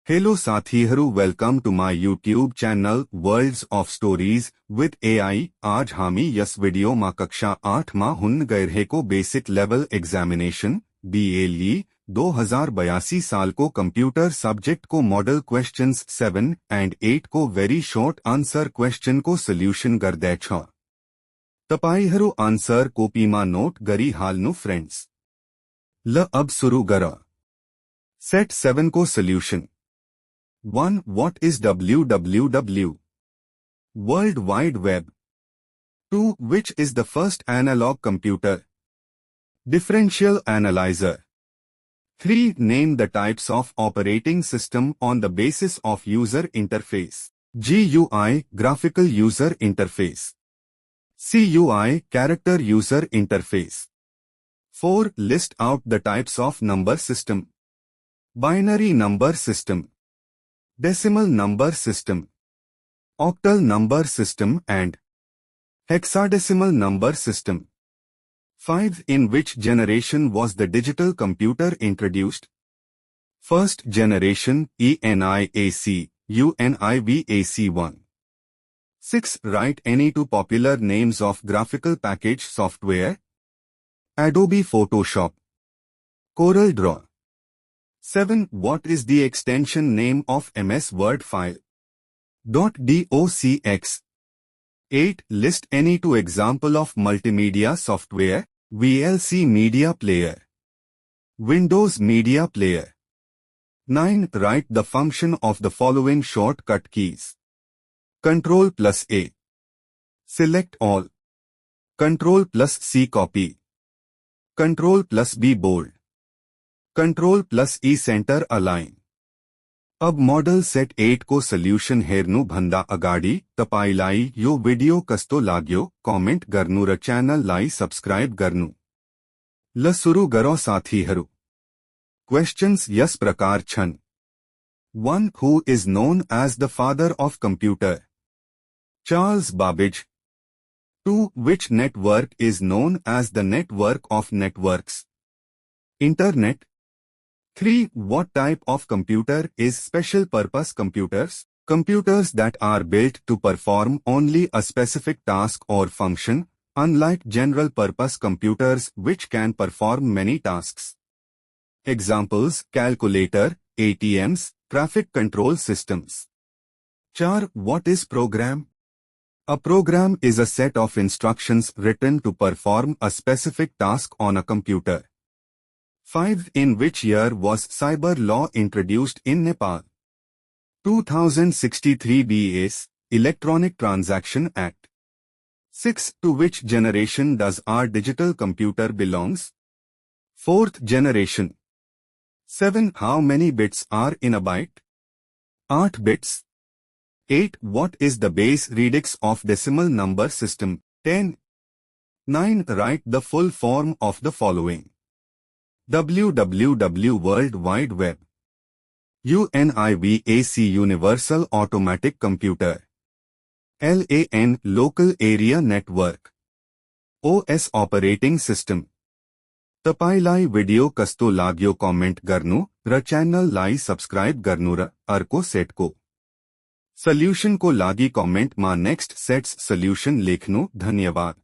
Hello साथीहरू, welcome to my YouTube channel worlds of stories with AI. आज हामी yes video मा कक्षा 8 मा हुन गए को बेसिक लेवल एग्जामिनेशन BLE 2082 साल को कंप्यूटर सब्जेक्ट को मॉडल क्वेश्चंस 7 एंड 8 को वेरी शॉर्ट आंसर क्वेश्चन को सोल्यूशन गर्दै छ। तपाईहरु आंसर कॉपी मा नोट गरी हाल्नु फ्रेंड्स। ल अब शुरू गर। सेट 7 को solution. 1. What is www? World Wide Web. 2. Which is the first analog computer? Differential analyzer. 3. Name the types of operating system on the basis of user interface. GUI, graphical user interface. CUI, character user interface. 4. List out the types of number system. Binary number system, decimal number system, octal number system and hexadecimal number system. 5. In which generation was the digital computer introduced? First generation ENIAC, UNIVAC1. 6. Write any two popular names of graphical package software. Adobe Photoshop, CorelDRAW. 7. What is the extension name of MS Word file? .docx. 8. List any two example of multimedia software. VLC Media Player, Windows Media Player. 9. Write the function of the following shortcut keys. Ctrl+A. Select all. Ctrl+C copy. Ctrl+B bold. Ctrl+E centre align. अब model set 8 को solution हेर्नु भन्दा अगाडि तपाईलाई यो video कस्तो लाग्यो comment गर्नु र च्यानललाई सब्स्क्राइब गर्नु। ल सुरु गरौँ साथीहरू। क्वेश्चन्स यस प्रकार छन्। 1. Who is known as the father of computer? Charles Babbage. 2. Which network is known as the network of networks? Internet. 3. What type of computer is special purpose computers? Computers that are built to perform only a specific task or function, unlike general purpose computers which can perform many tasks. Examples: calculator, ATMs, traffic control systems. 4. What is program? A program is a set of instructions written to perform a specific task on a computer. 5. In which year was cyber law introduced in Nepal? 2063 BS, Electronic Transaction Act. 6. To which generation does our digital computer belongs? 4th generation. 7. How many bits are in a byte? 8 bits. 8. What is the base radix of decimal number system? 10. 9. Write the full form of the following. www World Wide Web. UNIVAC Universal Automatic Computer. LAN Local Area Network. OS Operating System. तपाईलाई video कस्तो लाग्यो comment गर्नु र च्यानललाई subscribe गर्नु र अर्को सेटको solution को लागि comment मा नेक्स्ट सेट्स सोल्युसन लेख्नु। धन्यवाद।